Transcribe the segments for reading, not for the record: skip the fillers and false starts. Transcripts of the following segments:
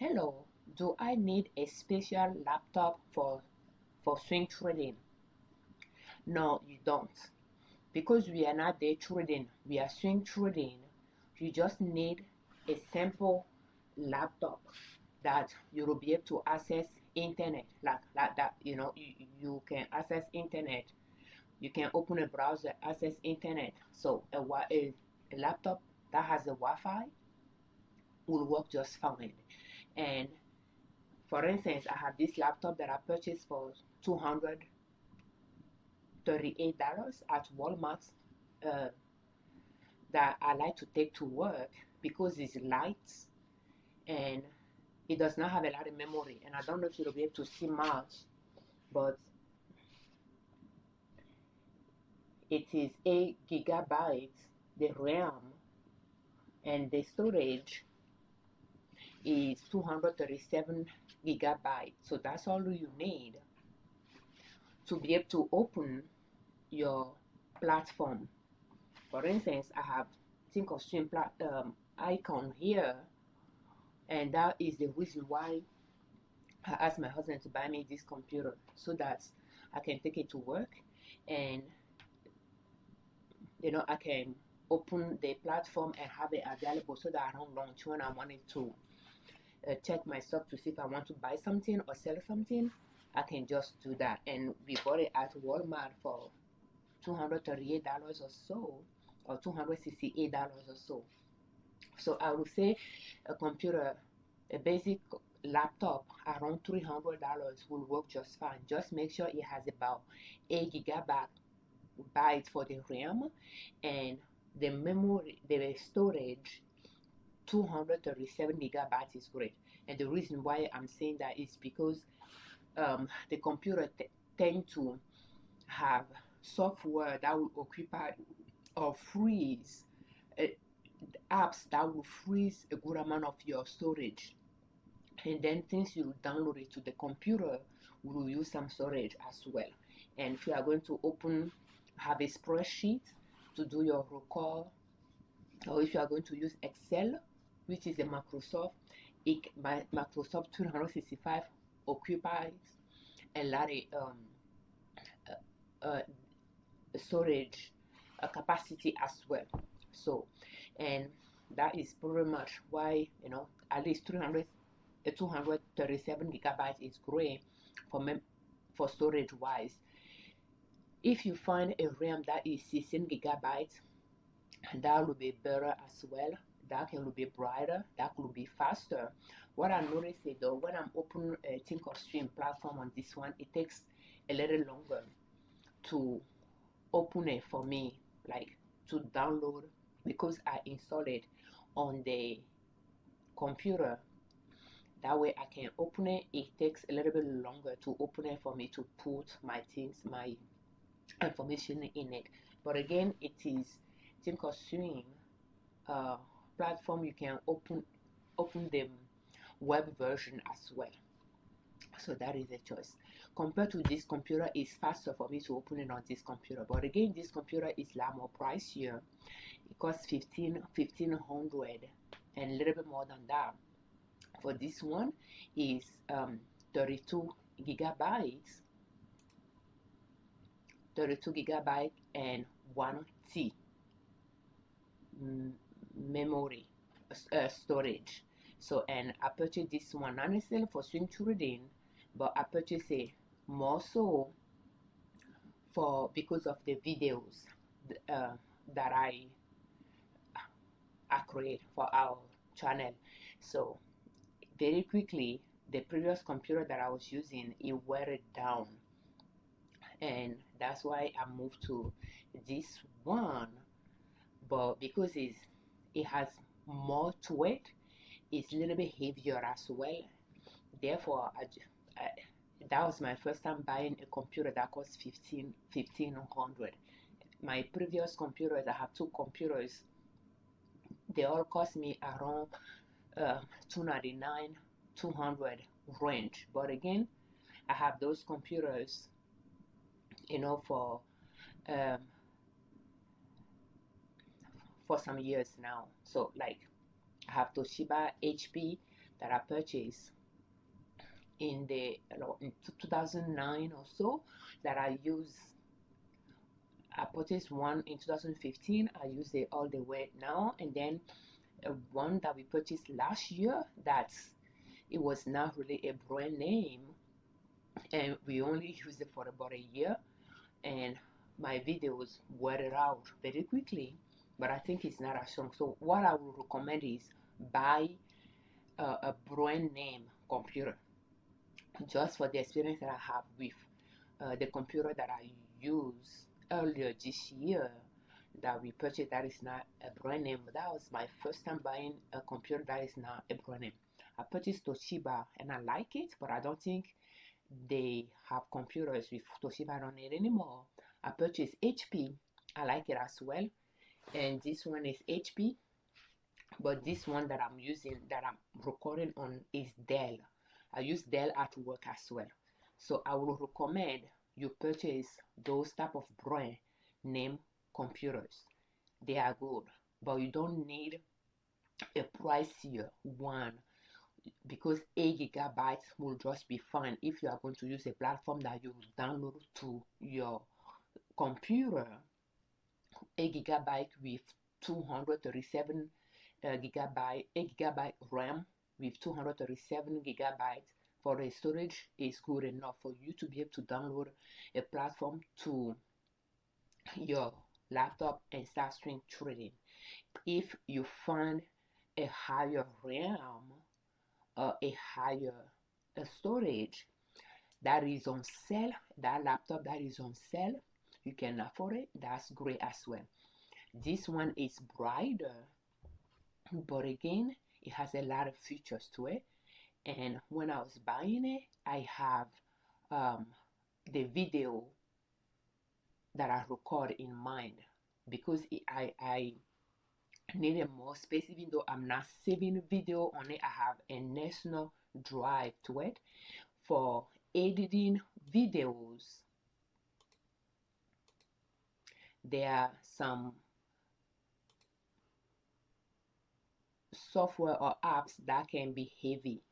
Hello, do I need a special laptop for swing trading? No, you don't. Because we are not day trading, we are swing trading. You just need a simple laptop that you will be able to access internet like that. You can access internet. You can open a browser, access internet. So a laptop that has a Wi-Fi will work just fine. And for instance, I have this laptop that I purchased for $238 at Walmart, uh, that I like to take to work because it's light and it does not have a lot of memory. And I don't know if you'll be able to see much, but it is 8 gigabytes, the RAM, and the storage is 237 gigabytes. So that's all you need to be able to open your platform. For instance, I have Thinkorswim icon here, and that is the reason why I asked my husband to buy me this computer so that I can take it to work, and I can open the platform and have it available so that I don't launch when I wanted to check my stuff to see if I want to buy something or sell something. I can just do that. And we bought it at Walmart for $238 or so, or $268 or so. So I would say a computer, a basic laptop around $300 will work just fine. Just make sure it has about 8 gigabytes for the RAM, and the memory, the storage, 237 gigabytes is great. And the reason why I'm saying that is because the computer tend to have software that will occupy or freeze apps that will freeze a good amount of your storage, and then things you download it to the computer will use some storage as well. And if you are going to have a spreadsheet to do your record, or if you are going to use Excel, which is a Microsoft 365 occupies a lot of storage capacity as well. So, and that is pretty much why at least 237 gigabytes is great for storage wise. If you find a RAM that is 16 gigabytes, that will be better as well. That can be brighter, that will be faster. What I noticed is though, when I'm opening a Thinkorswim platform on this one, it takes a little longer to open it for me, like to download, because I installed it on the computer. That way I can open it. It takes a little bit longer to open it for me to put my things, my information in it. But again, it is Thinkorswim platform. You can open the web version as well. So that is a choice. Compared to this computer, it's faster for me to open it on this computer. But again, this computer is a lot more pricier. It costs $1,500 and a little bit more than that. For this one is 32 gigabytes and 1 T memory storage. So, and I purchased this one not necessarily for swing trading, but I purchased it more so because of the videos that I create for our channel. So very quickly, the previous computer that I was using, it wore it down, and that's why I moved to this one. But because it has more to it, it's a little bit heavier as well. Therefore, that was my first time buying a computer that cost $1,500. My previous computers, I have two computers, they all cost me around $299, $200 range. But again, I have those computers, for some years now. So like I have Toshiba, HP, that I purchased in 2009 or so, that I purchased one in 2015. I use it all the way now, and then one that we purchased last year, that it was not really a brand name, and we only used it for about a year, and my videos wear out very quickly, but I think it's not as strong. So what I would recommend is buy a brand name computer, just for the experience that I have with the computer that I used earlier this year, that we purchased, that is not a brand name. That was my first time buying a computer that is not a brand name. I purchased Toshiba and I like it, but I don't think they have computers with Toshiba. I don't need anymore. I purchased HP. I like it as well. And this one is HP, but this one that I'm using, that I'm recording on, is Dell. I use Dell at work as well. So I will recommend you purchase those type of brand name computers. They are good, but you don't need a pricier one, because 8 gigabytes will just be fine if you are going to use a platform that you download to your computer. 8 gigabyte with 237 gigabyte, 8 gigabyte RAM with 237 gigabytes for the storage is good enough for you to be able to download a platform to your laptop and start swing trading. If you find a higher RAM, a higher storage that is on sale, that laptop that is on sale, you can afford it, that's great as well. This one is brighter, but again, it has a lot of features to it. And when I was buying it, I have the video that I record in mind, because I needed more space. Even though I'm not saving video on it, I have an external drive to it for editing videos. There are some software or apps that can be heavy.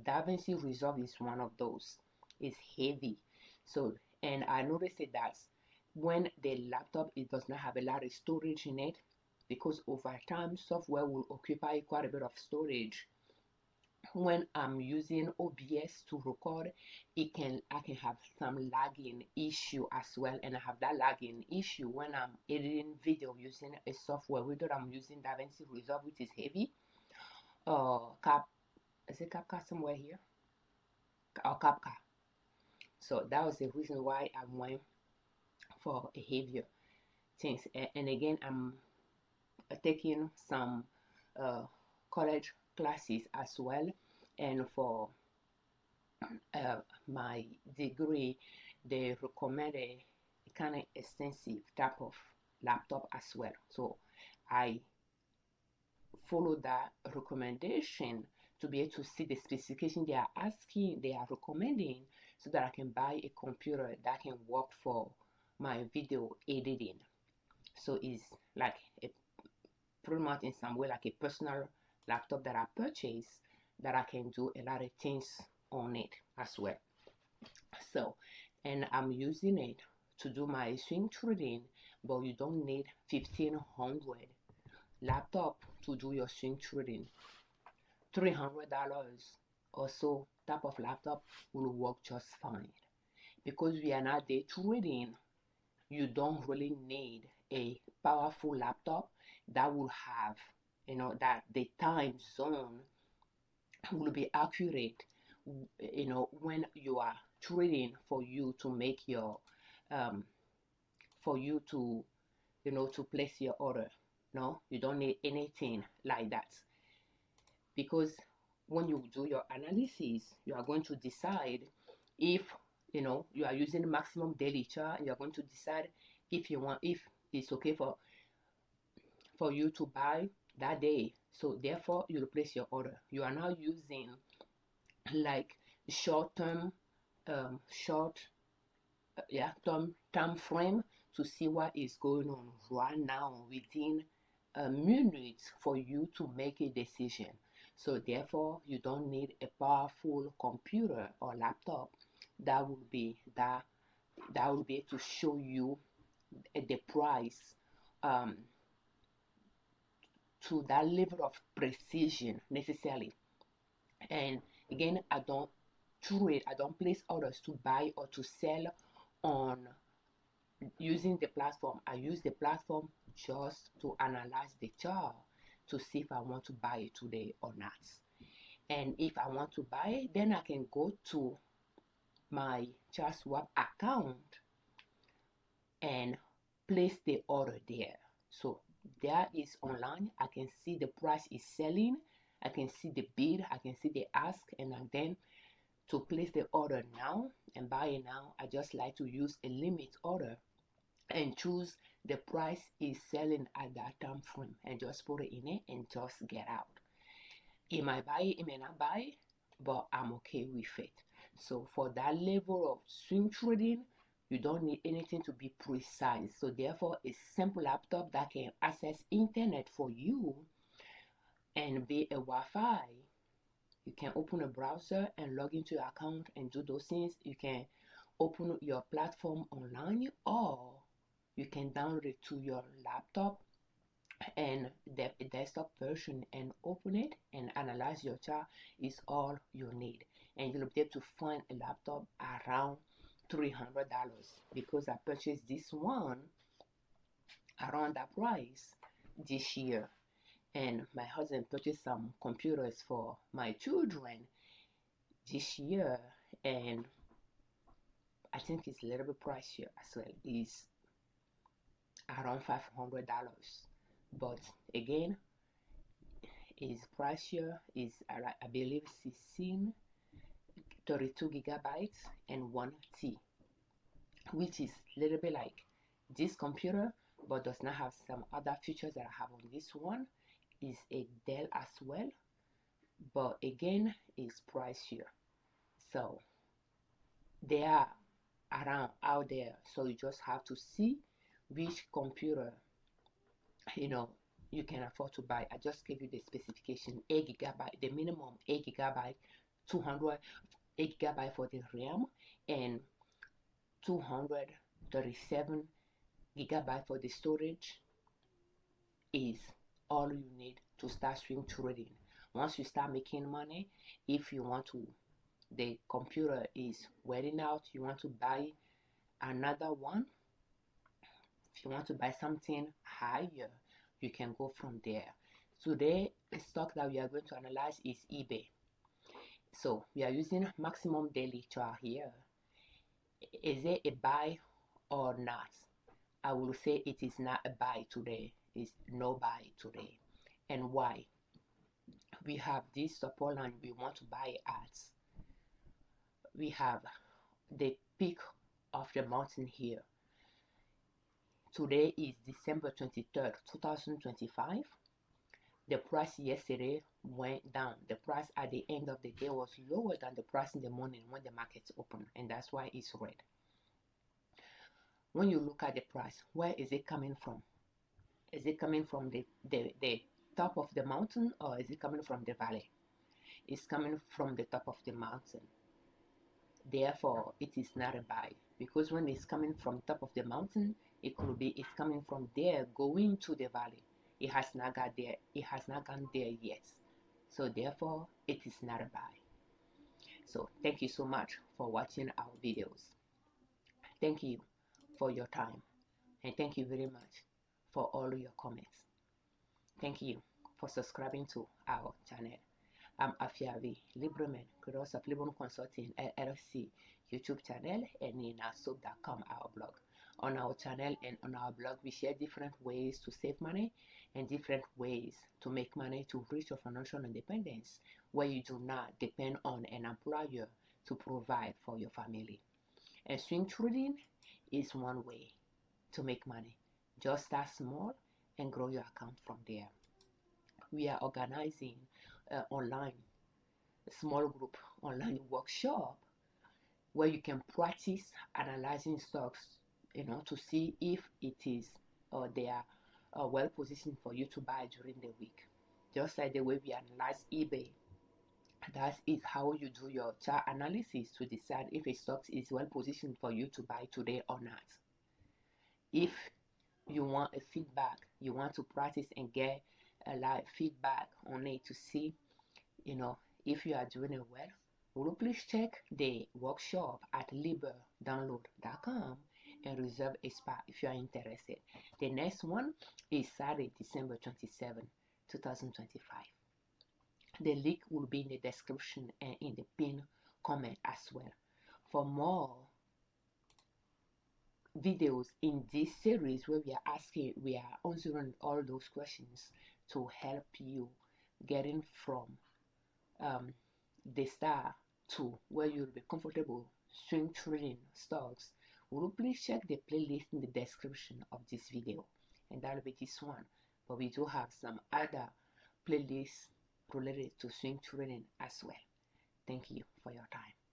DaVinci Resolve is one of those. It's heavy. So, and I noticed that when the laptop, it does not have a lot of storage in it, because over time software will occupy quite a bit of storage. When I'm using OBS to record, I can have some lagging issue as well, and I have that lagging issue when I'm editing video using a software, whether I'm using DaVinci Resolve, which is heavy, or is it CapCut somewhere here, or CapCut. So that was the reason why I went for a heavier things. And again, I'm taking some college classes as well, and for my degree they recommend a kind of extensive type of laptop as well. So I follow that recommendation to be able to see the specification they are asking, they are recommending, so that I can buy a computer that can work for my video editing. So it's like pretty much in some way like a personal laptop that I purchased, that I can do a lot of things on it as well. So, and I'm using it to do my swing trading, but you don't need $1,500 laptop to do your swing trading. $300 or so type of laptop will work just fine. Because we are not day trading, you don't really need a powerful laptop that will have, that the time zone will be accurate, when you are trading, for you to make your for you to to place your order. No, you don't need anything like that, because when you do your analysis, you are going to decide if you are using maximum daily chart. You are going to decide if it's okay for you to buy that day. So therefore you place your order. You are now using like short-term time frame to see what is going on right now within a minute for you to make a decision. So therefore, you don't need a powerful computer or laptop that will be able to show you the price um, to that level of precision necessarily. And again, I don't place orders to buy or to sell on using the platform. I use the platform just to analyze the chart to see if I want to buy it today or not. And if I want to buy it, then I can go to my ChartSwap account and place the order there. So there is online. I can see the price is selling. I can see the bid. I can see the ask. And then to place the order now and buy it now, I just like to use a limit order and choose the price is selling at that time frame and just put it in it and just get out. It might buy it, it may not buy it, but I'm okay with it. So for that level of swing trading, you don't need anything to be precise. So therefore, a simple laptop that can access internet for you and be a Wi-Fi. You can open a browser and log into your account and do those things. You can open your platform online, or you can download it to your laptop and the desktop version and open it and analyze your chart is all you need. And you'll be able to find a laptop around $300 because I purchased this one around that price this year. And my husband purchased some computers for my children this year, and I think it's a little bit pricier as well. It's around $500. But again, is pricier. Is I believe 16, 32 gigabytes and 1 T, which is a little bit like this computer, but does not have some other features that I have on this one. Is a Dell as well, but again is pricier. So they are around out there, so you just have to see which computer you can afford to buy. I just gave you the specification: 8 gigabyte, the minimum 8 gigabyte, 208 gigabyte for the RAM, and 237 gigabyte for the storage is all you need to start swing trading. Once you start making money, if you want to, the computer is wearing out, you want to buy another one, if you want to buy something higher, you can go from there. Today, the stock that we are going to analyze is eBay. So we are using maximum daily chart here. Is it a buy or not? I will say it is not a buy today. It's no buy today. And why? We have this support line we want to buy at. We have the peak of the mountain here. Today is December 23rd, 2025. The price yesterday went down. The price at the end of the day was lower than the price in the morning when the markets open, and that's why it's red. When you look at the price, where is it coming from? Is it coming from the top of the mountain, or is it coming from the valley? It's coming from the top of the mountain. Therefore, it is not a buy, because when it's coming from top of the mountain, it could be it's coming from there going to the valley. It has not got there. It has not gone there yet. So therefore, it is not a buy. So thank you so much for watching our videos. Thank you for your time, and thank you very much for all your comments. Thank you for subscribing to our channel. I'm Afiavi Liberman, creator of Liberman Consulting L.L.C YouTube channel and ninasoap.com, our blog. On our channel and on our blog, we share different ways to save money and different ways to make money to reach your financial independence, where you do not depend on an employer to provide for your family. And swing trading is one way to make money. Just start small and grow your account from there. We are organizing online small group online workshop where you can practice analyzing stocks, to see if it is they are well positioned for you to buy during the week. just like the way we analyze eBay. That is how you do your chart analysis to decide if a stock is well positioned for you to buy today or not. If you want a feedback, you want to practice and get a lot of feedback on it to see, if you are doing it well, will you please check the workshop at liberdownload.com and reserve a spot if you are interested. The next one is Saturday, December 27, 2025. The link will be in the description and in the pinned comment as well. For more videos in this series where we are answering all those questions to help you getting from the start to where you'll be comfortable swing trading stocks, will you please check the playlist in the description of this video, and that'll be this one. But we do have some other playlists related to swing trading as well. Thank you for your time.